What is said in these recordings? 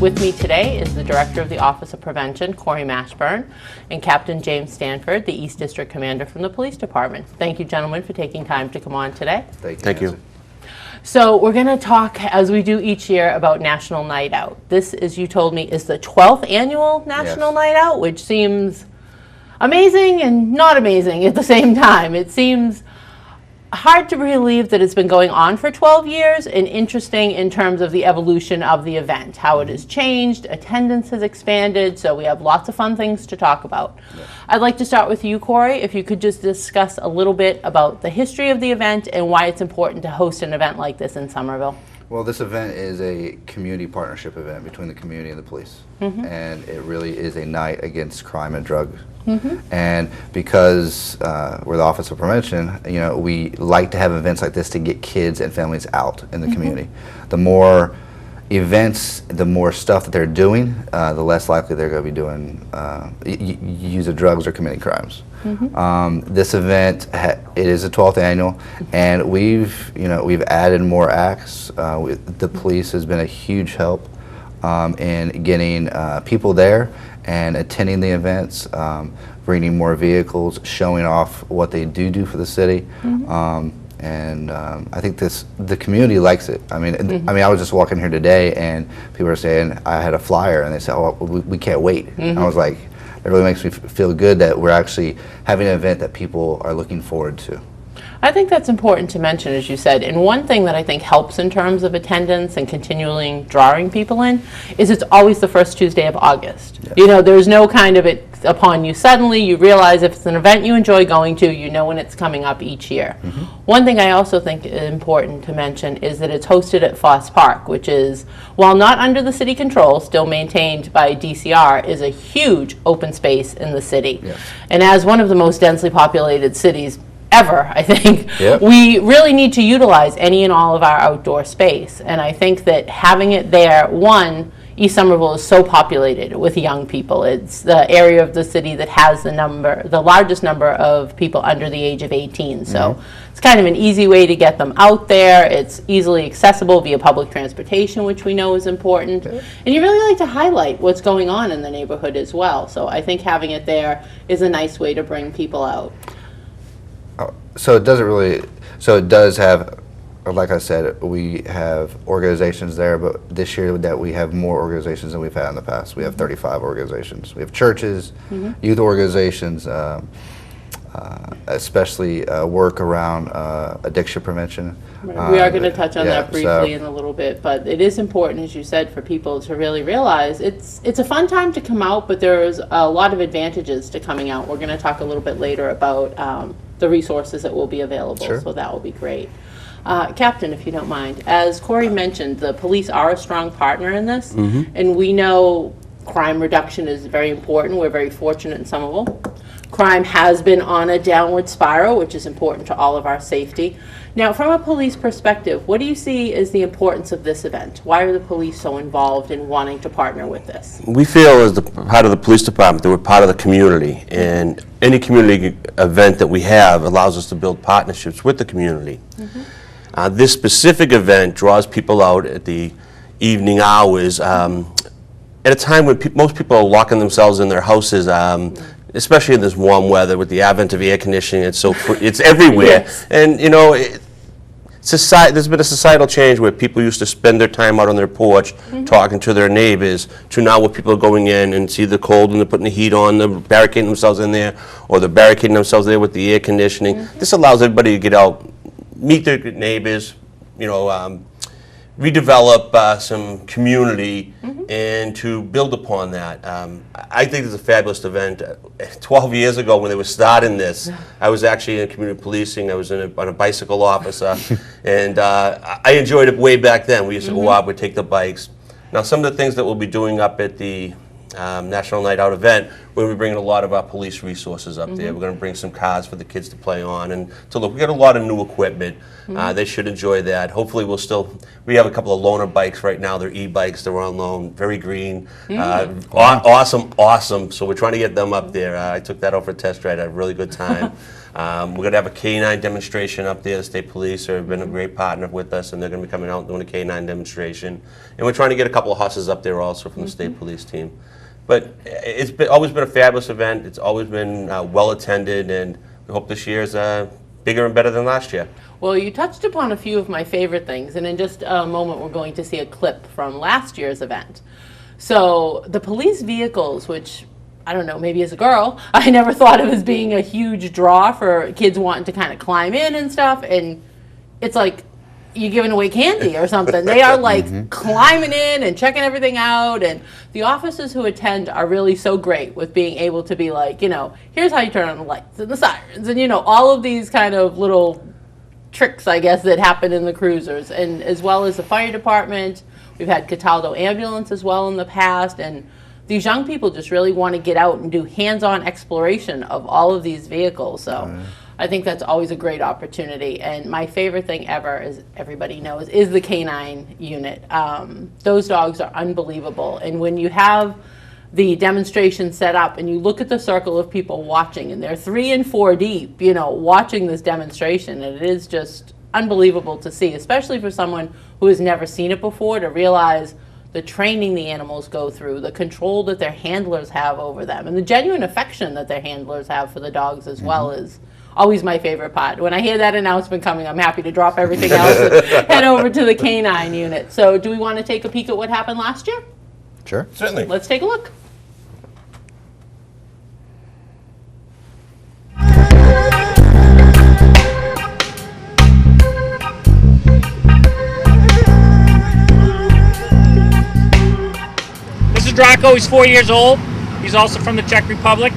With me today is the Director of the Office of Prevention, Cory Mashburn, and Captain James Stanford, the East District Commander from the Police Department. Thank you, gentlemen, for taking time to come on today. Thank you. So we're going to talk, as we do each year, about National Night Out. This, as you told me, is the 12th annual National Night Out, which seems amazing and not amazing at the same time. It seems hard to believe that it's been going on for 12 years and interesting in terms of the evolution of the event, how it has changed, attendance has expanded, so we have lots of fun things to talk about. Yeah. I'd like to start with you, Cory, if you could just discuss a little bit about the history of the event and why it's important to host an event like this in Somerville. Well, this event is a community partnership event between the community and the police, and it really is a night against crime and drugs. And because we're the Office of Prevention, you know, we like to have events like this to get kids and families out in the community. The more events, the more stuff that they're doing, the less likely they're going to be doing use of drugs or committing crimes. This event, it is the 12th annual, and we've added more acts. The police has been a huge help in getting people there and attending the events, bringing more vehicles, showing off what they do for the city. And I think the community likes it. I mean, I was just walking here today, and people are saying, I had a flyer, and they said, "Oh, we can't wait." And I was like, it really makes me feel good that we're actually having an event that people are looking forward to. I think that's important to mention, as you said, and one thing that I think helps in terms of attendance and continually drawing people in is it's always the first Tuesday of August. Yes. You know, there's no kind of it upon you suddenly. You realize if it's an event you enjoy going to, you know when it's coming up each year. One thing I also think is important to mention is that it's hosted at Foss Park, which is, while not under the city control, still maintained by DCR, is a huge open space in the city. Yes. And as one of the most densely populated cities ever, I think, we really need to utilize any and all of our outdoor space. And I think that having it there, one, East Somerville is so populated with young people. It's the area of the city that has the largest number of people under the age of 18. So it's kind of an easy way to get them out there. It's easily accessible via public transportation, which we know is important. And you really like to highlight what's going on in the neighborhood as well. So I think having it there is a nice way to bring people out. So it doesn't really, so it does have, like I said, we have organizations there, but this year that we have more organizations than we've had in the past. We have 35 organizations. We have churches, youth organizations, especially work around addiction prevention. Right. We are going to touch on that briefly in a little bit, but it is important, as you said, for people to really realize it's a fun time to come out, but there's a lot of advantages to coming out. We're going to talk a little bit later about the resources that will be available, so that will be great. Captain, if you don't mind, as Cory mentioned, the police are a strong partner in this, and we know crime reduction is very important. We're very fortunate in Somerville. Crime has been on a downward spiral, which is important to all of our safety. Now, from a police perspective, what do you see as the importance of this event? Why are the police so involved in wanting to partner with this? We feel, as the part of the police department, that we're part of the community, and any community event that we have allows us to build partnerships with the community. This specific event draws people out at the evening hours at a time when most people are locking themselves in their houses, especially in this warm weather with the advent of air conditioning. It's everywhere. And you know, there's been a societal change where people used to spend their time out on their porch talking to their neighbors, to now where people are going in and see the cold and they're putting the heat on, they're barricading themselves in there, or they're barricading themselves there with the air conditioning. This allows everybody to get out, meet their neighbors, you know, redevelop some community and to build upon that. I think it's a fabulous event. 12 years ago when they were starting this, I was actually in community policing. I was on a bicycle officer, and I enjoyed it way back then. We used to go out, we'd take the bikes. Now some of the things that we'll be doing up at the National Night Out event, we're going to be bringing a lot of our police resources up there. We're going to bring some cars for the kids to play on and to look. We got a lot of new equipment. They should enjoy that. Hopefully we have a couple of loaner bikes right now. They're e-bikes. They're on loan, very green. Awesome. So we're trying to get them up there. I took that out for a test ride. I had a really good time. We're going to have a K-9 demonstration up there. The state police have been a great partner with us, and they're going to be coming out and doing a K-9 demonstration. And we're trying to get a couple of horses up there also from the state police team. But it's always been a fabulous event. It's always been well attended, and we hope this year is bigger and better than last year. Well, you touched upon a few of my favorite things, and in just a moment we're going to see a clip from last year's event. So the police vehicles, which, I don't know, maybe as a girl, I never thought of as being a huge draw for kids wanting to kind of climb in and stuff, and it's like you're giving away candy or something. They are like climbing in and checking everything out, and the officers who attend are really so great with being able to be like, you know, here's how you turn on the lights and the sirens and, you know, all of these kind of little tricks, I guess, that happen in the cruisers, and as well as the fire department. We've had Cataldo ambulance as well in the past, and these young people just really want to get out and do hands-on exploration of all of these vehicles. So I think that's always a great opportunity. And my favorite thing ever, as everybody knows, is the K-9 unit. Those dogs are unbelievable. And when you have the demonstration set up and you look at the circle of people watching, and they're 3 and 4 deep, you know, watching this demonstration, and it is just unbelievable to see, especially for someone who has never seen it before, to realize the training the animals go through, the control that their handlers have over them, and the genuine affection that their handlers have for the dogs as well is always my favorite part. When I hear that announcement coming, I'm happy to drop everything else and head over to the K-9 unit. So do we want to take a peek at what happened last year? Sure. Certainly. Let's take a look. This is Draco. He's 4 years old. He's also from the Czech Republic.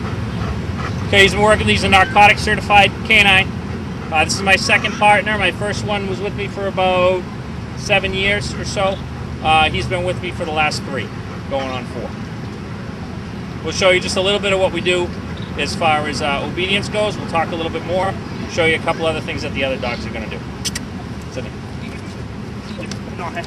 Okay, he's been working. He's a narcotic certified canine. This is my second partner. My first one was with me for about 7 years or so. He's been with me for the last 3, going on 4. We'll show you just a little bit of what we do as far as obedience goes. We'll talk a little bit more. Show you a couple other things that the other dogs are going to do. Sit in. No, hey.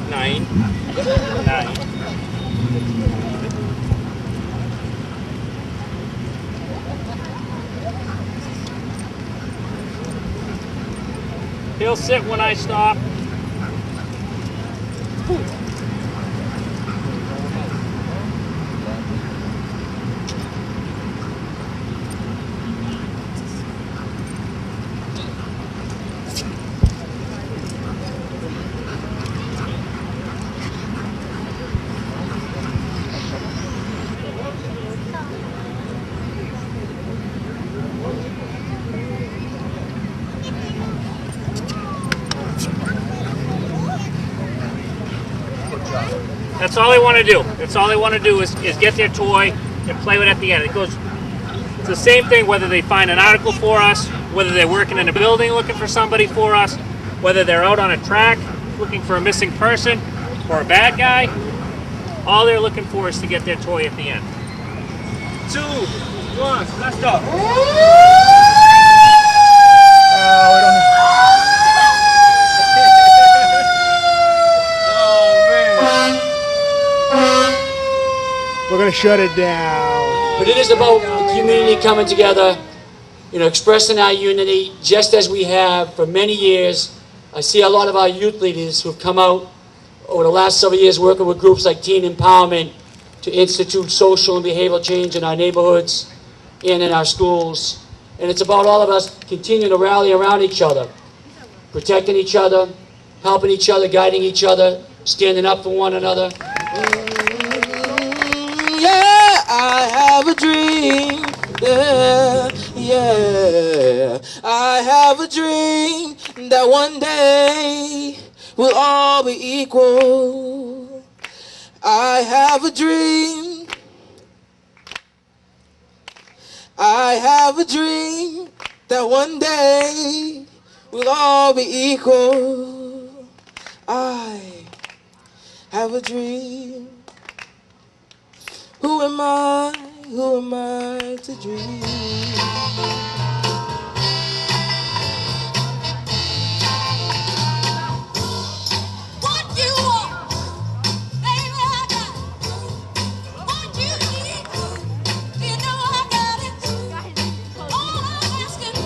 9. He'll sit when I stop. That's all they want to do. That's all they want to do is get their toy and play with it at the end. It goes, it's the same thing whether they find an article for us, whether they're working in a building looking for somebody for us, whether they're out on a track looking for a missing person or a bad guy. All they're looking for is to get their toy at the end. 2, 1, let's go. We're going to shut it down. But it is about the community coming together, you know, expressing our unity, just as we have for many years. I see a lot of our youth leaders who've come out over the last several years working with groups like Teen Empowerment to institute social and behavioral change in our neighborhoods and in our schools. And it's about all of us continuing to rally around each other, protecting each other, helping each other, guiding each other, standing up for one another. I have a dream, yeah, I have a dream that one day we'll all be equal. I have a dream. I have a dream that one day we'll all be equal. I have a dream. Who am I? Who am I to dream? What you want, baby, I got it. What you need, you know I got it. All I'm asking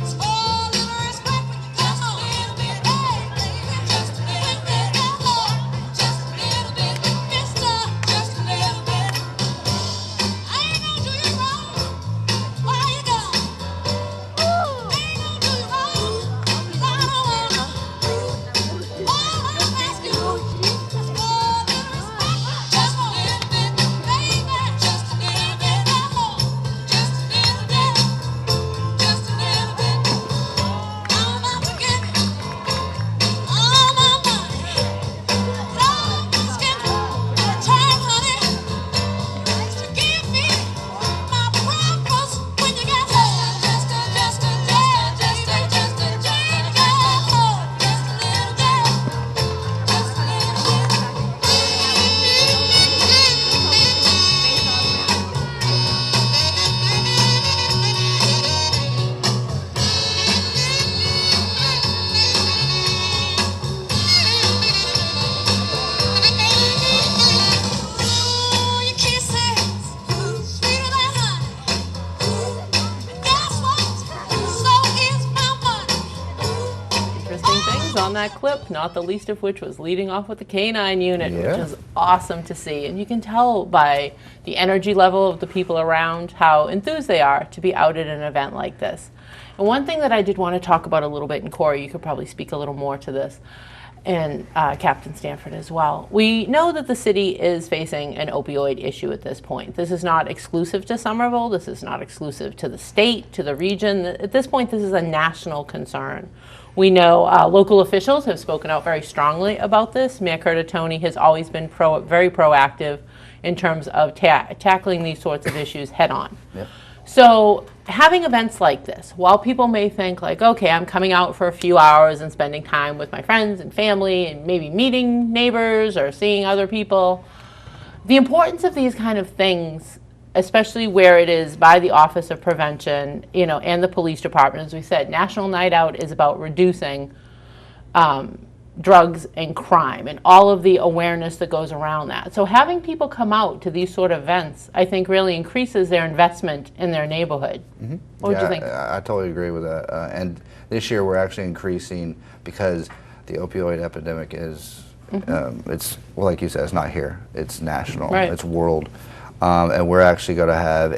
is for a little respect, just a little bit, hey, baby, just a little bit, just a little bit, mister, just a little bit. I ain't gonna do you wrong, why you gone? I ain't gonna do you wrong, 'cause I don't wanna. All I'm asking is for a little respect, just a little bit, baby, just a little bit, just a little bit, just a little bit. I'm about to give you all my money, but all I'm asking in return, honey, is to give me my breakfast when you get home. Just a little bit, just a little bit, just a Ooh, your kisses, sweeter than honey. And guess what? So is my money. Interesting things on that clip, not the least of which was leading off with the K-9 unit, Yeah. which is awesome to see. And you can tell by the energy level of the people around how enthused they are to be out at an event like this. And one thing that I did want to talk about a little bit, and Cory, you could probably speak a little more to this, and Captain Stanford as well. We know that the city is facing an opioid issue at this point. This is not exclusive to Somerville. This is not exclusive to the state, to the region. At this point, this is a national concern. We know local officials have spoken out very strongly about this. Mayor Curtatone has always been very proactive in terms of tackling these sorts of issues head on. Yep. So having events like this, while people may think like, okay, I'm coming out for a few hours and spending time with my friends and family and maybe meeting neighbors or seeing other people, the importance of these kind of things, especially where it is by the Office of Prevention, and the police department, as we said, National Night Out is about reducing drugs and crime and all of the awareness that goes around that. So having people come out to these sort of events, I think, really increases their investment in their neighborhood. What would you think? I totally agree with that. And this year we're actually increasing because the opioid epidemic is, it's, well, like you said, it's not here. It's national. Right. It's world. And we're actually going to have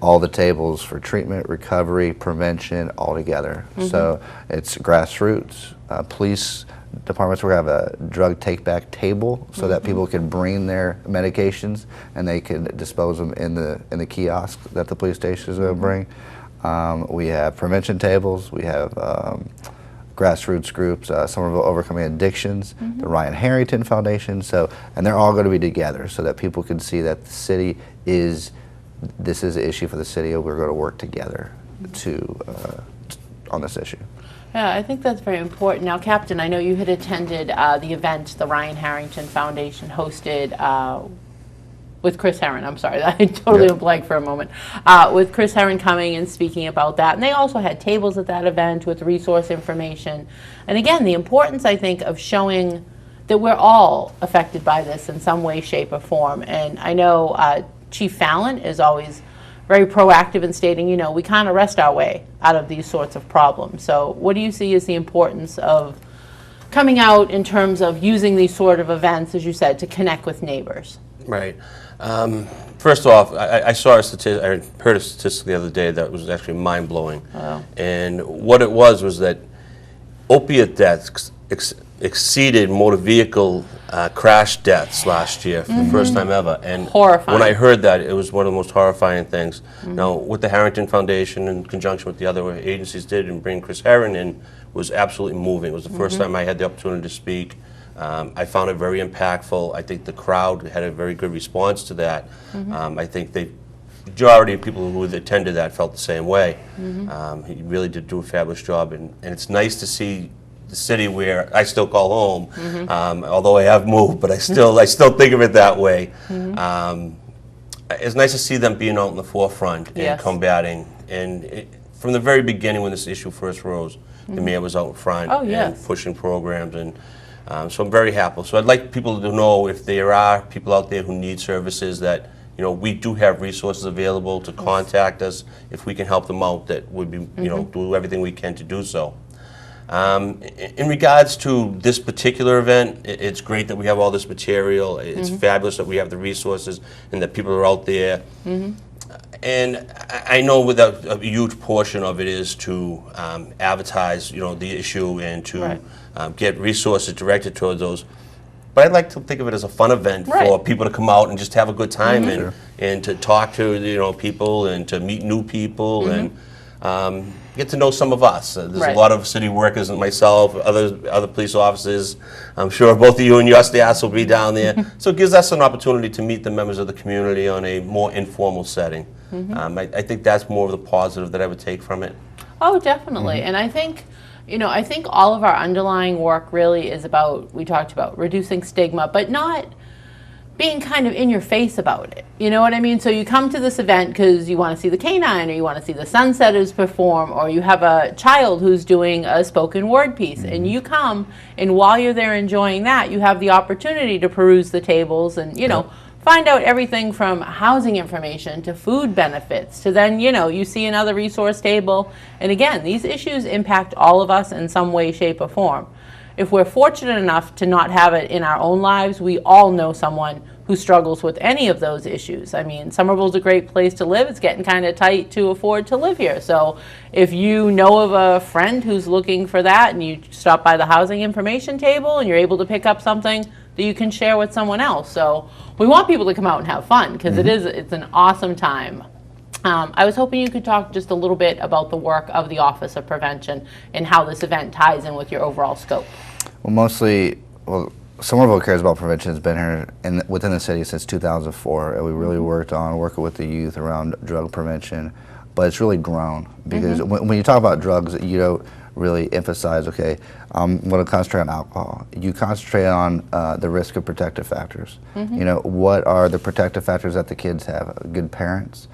all the tables for treatment, recovery, prevention, all together. So it's grassroots, police departments. We're going to have a drug take-back table so that people can bring their medications and they can dispose them in the kiosk that the police station is going to bring. We have prevention tables. We have grassroots groups, Somerville Overcoming Addictions, the Ryan Harrington Foundation. So, and they're all going to be together so that people can see that the city this is an issue for the city, and we're going to work together on this issue. Yeah, I think that's very important. Now, Captain, I know you had attended the event the Ryan Harrington Foundation hosted with Chris Herron. I'm sorry, I totally went blank for a moment. With Chris Herron coming and speaking about that. And they also had tables at that event with resource information. And again, the importance, I think, of showing that we're all affected by this in some way, shape, or form. And I know Chief Fallon is always very proactive in stating, we can't arrest our way out of these sorts of problems. So what do you see as the importance of coming out in terms of using these sort of events, as you said, to connect with neighbors? Right. First off, I saw a statistic, I heard a statistic the other day that was actually mind-blowing. Wow. And what it was that opiate deaths exceeded motor vehicle crash deaths last year for the first time ever. And Horrifying. when I heard that, it was one of the most horrifying things. Now, what the Harrington Foundation, in conjunction with the other agencies did in bringing Chris Herron in, was absolutely moving. It was the first time I had the opportunity to speak. I found it very impactful. I think the crowd had a very good response to that. I think the majority of people who attended that felt the same way. He really did do a fabulous job, and it's nice to see the city where I still call home, although I have moved, but I still think of it that way. It's nice to see them being out in the forefront and combating. And from the very beginning, when this issue first rose, the mayor was out in front and pushing programs, and so I'm very happy. So I'd like people to know, if there are people out there who need services, that we do have resources available to contact us if we can help them out. That would be do everything we can to do so. In regards to this particular event, it's great that we have all this material. It's fabulous that we have the resources and that people are out there. And I know with a huge portion of it is to advertise, the issue and to get resources directed towards those. But I'd like to think of it as a fun event for people to come out and just have a good time and to talk to people and to meet new people and get to know some of us. There's a lot of city workers and myself, other police officers. I'm sure both of you and your staffs will be down there. So it gives us an opportunity to meet the members of the community on a more informal setting. I think that's more of the positive that I would take from it. Oh, definitely. And I think, I think all of our underlying work really is about, we talked about reducing stigma, but not being kind of in your face about it. You know what I mean? So you come to this event because you want to see the canine, or you want to see the Sunsetters perform, or you have a child who's doing a spoken word piece, and you come, and while you're there enjoying that, you have the opportunity to peruse the tables and, find out everything from housing information to food benefits to then, you see another resource table. And again, these issues impact all of us in some way, shape, or form. If we're fortunate enough to not have it in our own lives, we all know someone who struggles with any of those issues. I mean, Somerville's a great place to live. It's getting kind of tight to afford to live here. So if you know of a friend who's looking for that, and you stop by the housing information table and you're able to pick up something that you can share with someone else. So we want people to come out and have fun, because it's an awesome time. I was hoping you could talk just a little bit about the work of the Office of Prevention and how this event ties in with your overall scope. Well, Somerville Cares About Prevention has been here within the city since 2004, and we really working with the youth around drug prevention, but it's really grown, because when you talk about drugs, you don't really emphasize, okay, I'm going to concentrate on alcohol. You concentrate on the risk of protective factors. What are the protective factors that the kids have? Good parents,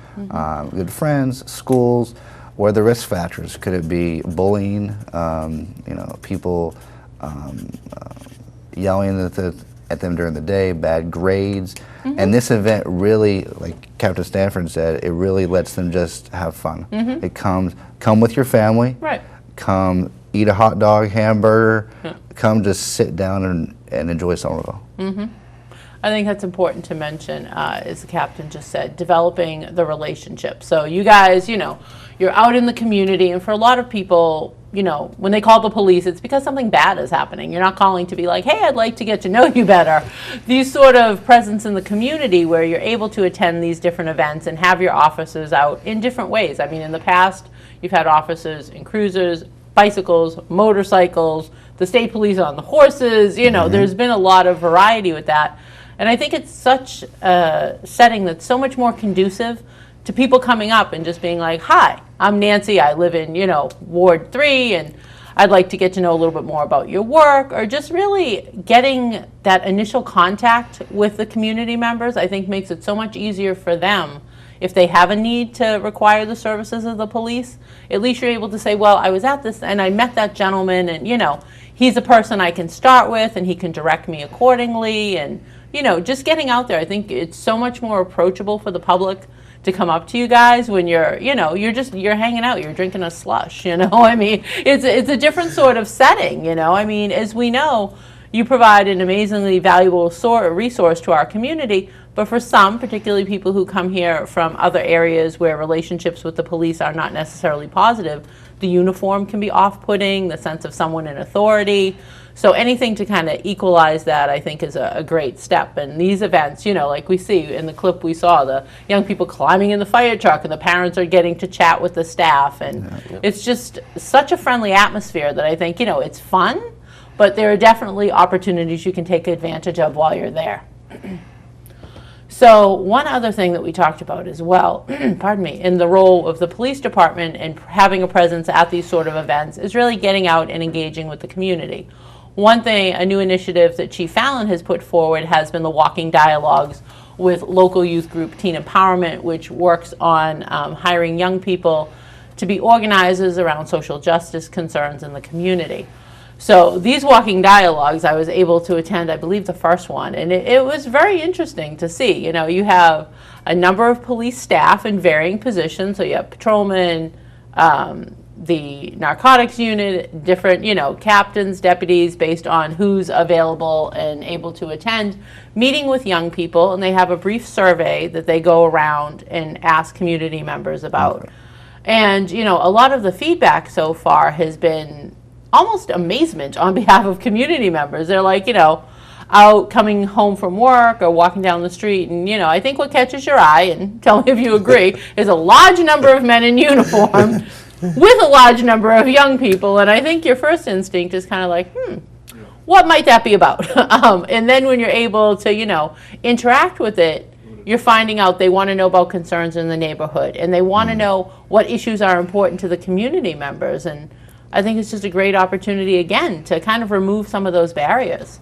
good friends, schools. What are the risk factors? Could it be bullying, people yelling at them during the day, bad grades? And this event really, like Captain Stanford said, it really lets them just have fun. It come with your family. Come eat a hot dog, hamburger, come just sit down and enjoy Somerville. I think that's important to mention, as the captain just said, developing the relationship. So you guys, you're out in the community, and for a lot of people, when they call the police, it's because something bad is happening. You're not calling to be like, hey, I'd like to get to know you better. These sort of presence in the community where you're able to attend these different events and have your officers out in different ways. I mean, in the past, you've had officers in cruisers, bicycles, motorcycles, the state police on the horses. There's been a lot of variety with that. And I think it's such a setting that's so much more conducive to people coming up and just being like, hi, I'm Nancy, I live in, Ward 3, and I'd like to get to know a little bit more about your work, or just really getting that initial contact with the community members, I think makes it so much easier for them. If they have a need to require the services of the police, at least you're able to say, well, I was at this and I met that gentleman, and he's a person I can start with and he can direct me accordingly. And just getting out there, I think it's so much more approachable for the public to come up to you guys when you're hanging out, you're drinking a slush, I mean, it's a different sort of setting, I mean, as we know, you provide an amazingly valuable resource to our community, but for some, particularly people who come here from other areas where relationships with the police are not necessarily positive, the uniform can be off-putting, the sense of someone in authority. So anything to kind of equalize that, I think, is a great step. And these events, like we see in the clip we saw, the young people climbing in the fire truck and the parents are getting to chat with the staff. And it's just such a friendly atmosphere that I think, it's fun, but there are definitely opportunities you can take advantage of while you're there. So one other thing that we talked about as well, pardon me, in the role of the police department and having a presence at these sort of events is really getting out and engaging with the community. One thing, a new initiative that Chief Fallon has put forward has been the walking dialogues with local youth group Teen Empowerment, which works on hiring young people to be organizers around social justice concerns in the community. So these walking dialogues, I was able to attend, I believe, the first one, and it was very interesting to see. You have a number of police staff in varying positions, so you have patrolmen, the narcotics unit, different, captains, deputies, based on who's available and able to attend, meeting with young people, and they have a brief survey that they go around and ask community members about. Okay. And, a lot of the feedback so far has been almost amazement on behalf of community members. They're like, out coming home from work or walking down the street, and I think what catches your eye, and tell me if you agree, is a large number of men in uniform with a large number of young people, and I think your first instinct is kind of like, what might that be about? And then when you're able to, interact with it, you're finding out they want to know about concerns in the neighborhood, and they want to know what issues are important to the community members, and I think it's just a great opportunity, again, to kind of remove some of those barriers.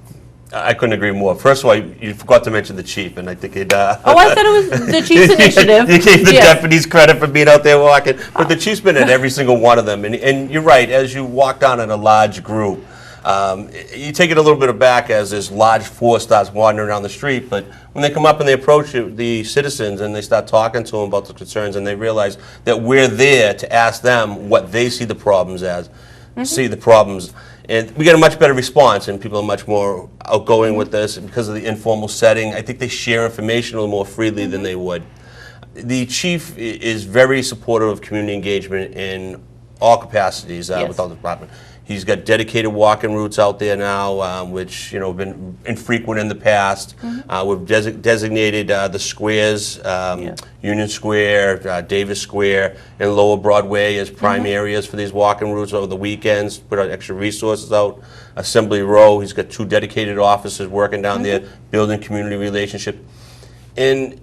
I couldn't agree more. First of all, you forgot to mention the chief, and I think it... I said it was the chief's initiative. You gave the deputies credit for being out there walking, but the chief's been at every single one of them. And you're right, as you walk down in a large group, you take it a little bit aback as this large force starts wandering down the street, but when they come up and they approach the citizens and they start talking to them about the concerns, and they realize that we're there to ask them what they see the problems as, see the problems. And we get a much better response, and people are much more outgoing with this because of the informal setting. I think they share information a little more freely than they would. The chief is very supportive of community engagement in all capacities with all the department. He's got dedicated walking routes out there now, which have been infrequent in the past. We've designated the squares, Union Square, Davis Square, and Lower Broadway as prime areas for these walking routes over the weekends. Put out extra resources out. Assembly Row, he's got 2 dedicated officers working down there, building community relationship. And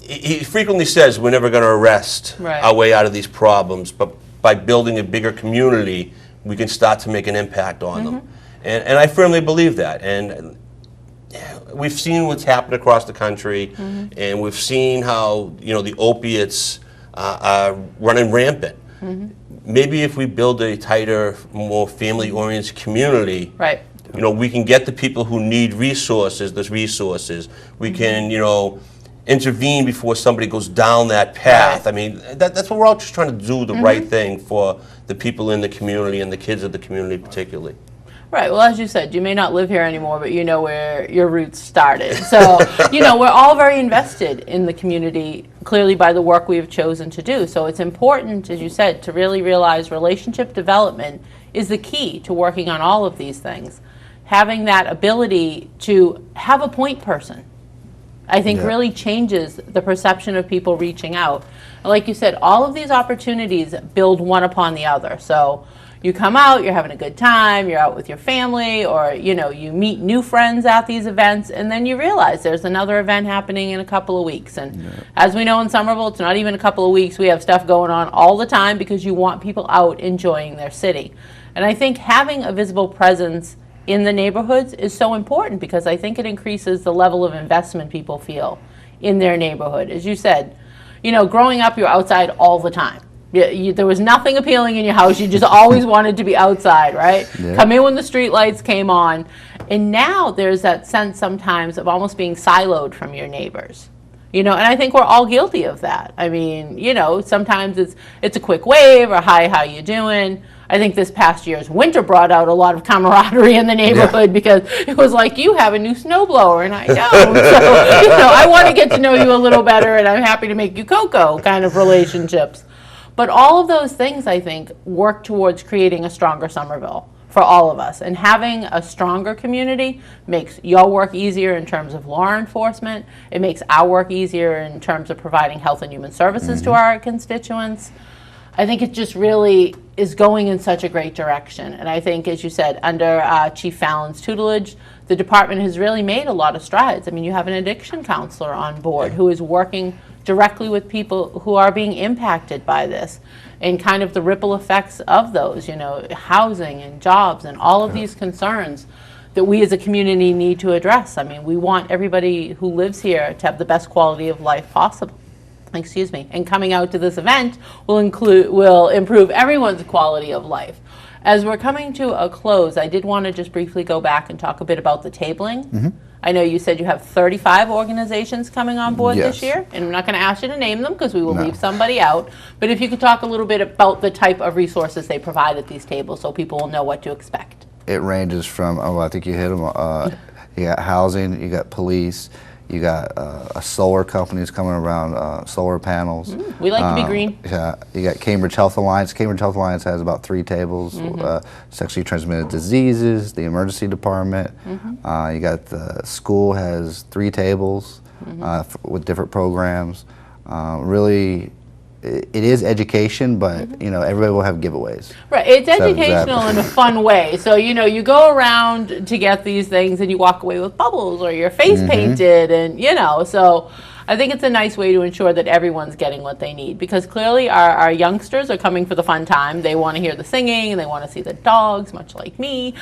he frequently says we're never going to arrest our way out of these problems, but by building a bigger community, we can start to make an impact on them. And I firmly believe that. And we've seen what's happened across the country, and we've seen how, the opiates are running rampant. Maybe if we build a tighter, more family-oriented community, we can get the people who need resources, those resources. We can, intervene before somebody goes down that path. I mean, that's what we're all just trying to do, the right thing for the people in the community and the kids of the community particularly. Right. Well, as you said, you may not live here anymore, but you know where your roots started. So, we're all very invested in the community, clearly by the work we have chosen to do. So it's important, as you said, to really realize relationship development is the key to working on all of these things. Having that ability to have a point person, I think really changes the perception of people reaching out. Like you said, all of these opportunities build one upon the other. So you come out, you're having a good time, you're out with your family, or you meet new friends at these events, and then you realize there's another event happening in a couple of weeks. And as we know in Somerville, it's not even a couple of weeks. We have stuff going on all the time because you want people out enjoying their city. And I think having a visible presence in the neighborhoods is so important because I think it increases the level of investment people feel in their neighborhood. As you said, growing up, you're outside all the time. There was nothing appealing in your house. You just always wanted to be outside, right? Come in when the street lights came on. And now there's that sense sometimes of almost being siloed from your neighbors. And I think we're all guilty of that. I mean, sometimes it's a quick wave or, hi, how you doing? I think this past year's winter brought out a lot of camaraderie in the neighborhood because it was like, you have a new snowblower and I don't. So, I want to get to know you a little better and I'm happy to make you cocoa kind of relationships. But all of those things, I think, work towards creating a stronger Somerville for all of us. And having a stronger community makes your work easier in terms of law enforcement. It makes our work easier in terms of providing health and human services to our constituents. I think it just really is going in such a great direction. And I think, as you said, under Chief Fallon's tutelage, the department has really made a lot of strides. I mean, you have an addiction counselor on board who is working directly with people who are being impacted by this and kind of the ripple effects of those, housing and jobs and all of these concerns that we as a community need to address. I mean, we want everybody who lives here to have the best quality of life possible. Excuse me. And coming out to this event will improve everyone's quality of life. As we're coming to a close, I did want to just briefly go back and talk a bit about the tabling. I know you said you have 35 organizations coming on board this year, and I'm not going to ask you to name them because we will leave somebody out. But if you could talk a little bit about the type of resources they provide at these tables so people will know what to expect. It ranges from, I think you hit them, you got housing, you got police, you got a solar companies coming around, solar panels. We like to be green. Yeah, you got Cambridge Health Alliance. Cambridge Health Alliance has about 3 tables. Sexually transmitted diseases, the emergency department. You got the school has 3 tables with different programs. Really, it is education, but everybody will have giveaways. Right, it's educational in a fun way. So you go around to get these things, and you walk away with bubbles or your face painted, and So I think it's a nice way to ensure that everyone's getting what they need, because clearly our youngsters are coming for the fun time. They want to hear the singing, and they want to see the dogs, much like me.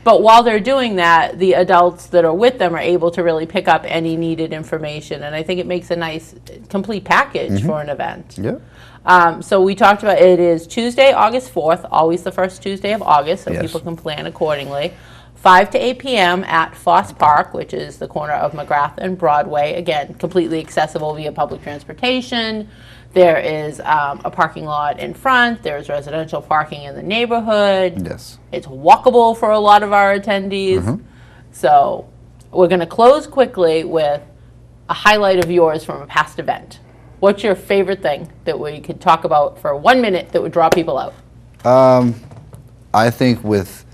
But while they're doing that, the adults that are with them are able to really pick up any needed information, and I think it makes a nice complete package for an event. Yeah. So we talked about it is Tuesday, August 4th, always the first Tuesday of August, so people can plan accordingly. 5 to 8 p.m. at Foss Park, which is the corner of McGrath and Broadway. Again, completely accessible via public transportation. There is a parking lot in front. There's residential parking in the neighborhood. Yes. It's walkable for a lot of our attendees. So we're going to close quickly with a highlight of yours from a past event. What's your favorite thing that we could talk about for 1 minute that would draw people out? I think with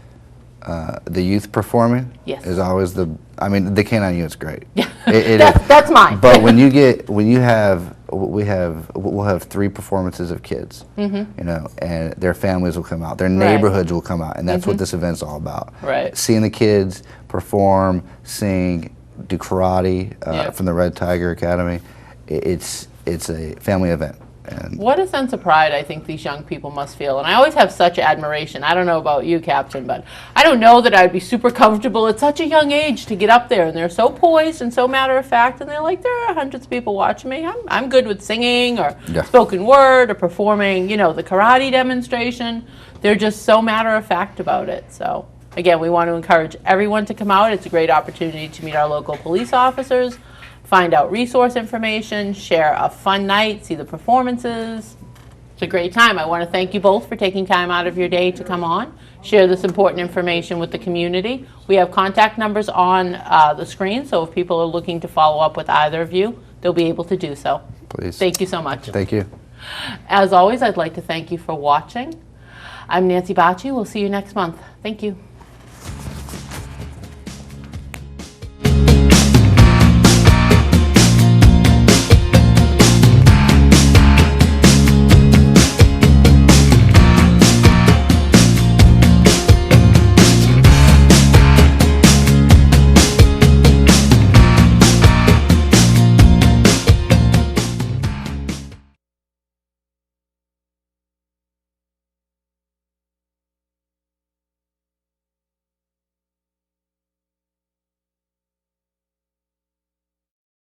the youth performing is always the canine unit's great. Yeah, that's mine. But we'll have 3 performances of kids, and their families will come out, their neighborhoods will come out, and that's what this event's all about. Right. Seeing the kids perform, sing, do karate from the Red Tiger Academy. It's a family event. And what a sense of pride I think these young people must feel. And I always have such admiration. I don't know about you, Captain, but I don't know that I'd be super comfortable at such a young age to get up there. And they're so poised and so matter of fact. And they're like, there are hundreds of people watching me. I'm good with singing or spoken word or performing, the karate demonstration. They're just so matter of fact about it. So, again, we want to encourage everyone to come out. It's a great opportunity to meet our local police officers, find out resource information, share a fun night, see the performances. It's a great time. I want to thank you both for taking time out of your day to come on, share this important information with the community. We have contact numbers on the screen, so if people are looking to follow up with either of you, they'll be able to do so. Please. Thank you so much. Thank you. As always, I'd like to thank you for watching. I'm Nancy Bacci. We'll see you next month. Thank you.